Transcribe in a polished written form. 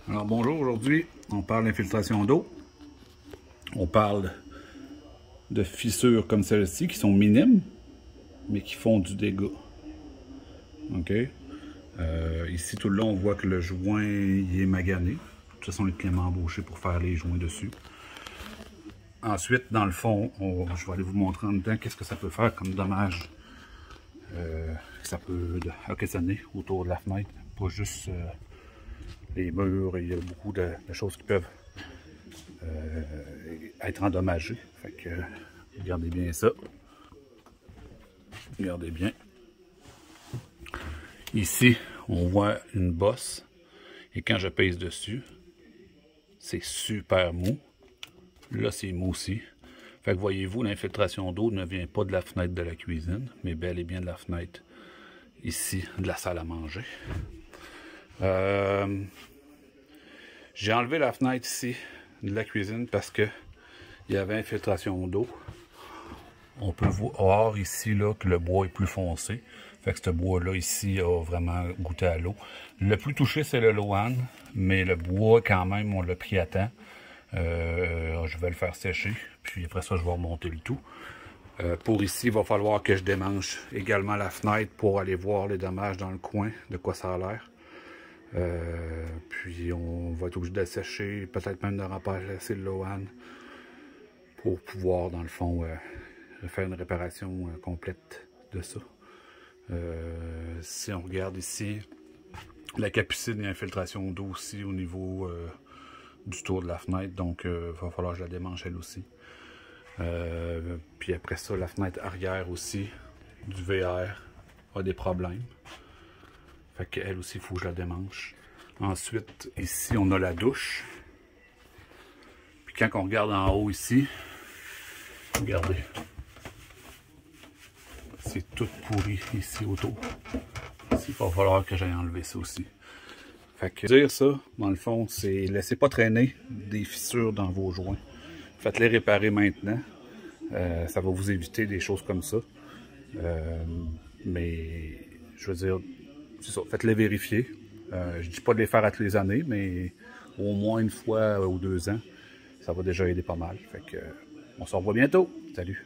Alors bonjour, aujourd'hui on parle d'infiltration d'eau. On parle de fissures comme celle-ci qui sont minimes, mais qui font du dégât. Ok. Ici tout le long on voit que le joint il est magané. De toute façon les clients m'ont embauché pour faire les joints dessus. Ensuite dans le fond, je vais aller vous montrer en dedans qu'est-ce que ça peut faire comme dommage. Ça peut occasionner autour de la fenêtre, pas juste les murs, il y a beaucoup de choses qui peuvent être endommagées. Fait que regardez bien ça. Regardez bien. Ici, on voit une bosse et quand je pèse dessus, c'est super mou. Là, c'est mou aussi. Fait que voyez-vous, l'infiltration d'eau ne vient pas de la fenêtre de la cuisine, mais bel et bien de la fenêtre ici de la salle à manger. J'ai enlevé la fenêtre ici de la cuisine parce que il y avait infiltration d'eau. On peut voir ici là, que le bois est plus foncé. Fait que ce bois-là ici a vraiment goûté à l'eau. Le plus touché, c'est le Lohan, mais le bois, quand même, on l'a pris à temps. Je vais le faire sécher, puis après ça, je vais remonter le tout. Pour ici, il va falloir que je démanche également la fenêtre pour aller voir les dommages dans le coin, de quoi ça a l'air. Puis on va être obligé de sécher, peut-être même de remplacer le Lohan pour pouvoir, dans le fond, faire une réparation complète de ça. Si on regarde ici, la capucine et infiltration d'eau aussi au niveau du tour de la fenêtre, donc il va falloir que je la démanche elle aussi. Puis après ça, la fenêtre arrière aussi du VR a des problèmes. Fait qu'elle aussi, il faut que je la démanche. Ensuite, ici, on a la douche. Puis quand on regarde en haut ici, regardez. C'est tout pourri ici autour. Ici, il va falloir que j'aille enlever ça aussi. Fait que dire ça, dans le fond, c'est laissez pas traîner des fissures dans vos joints. Faites-les réparer maintenant. Ça va vous éviter des choses comme ça. Mais je veux dire, c'est ça, faites-les vérifier. Je dis pas de les faire à toutes les années, mais au moins une fois ou 2 ans, ça va déjà aider pas mal. Fait que on se revoit bientôt. Salut!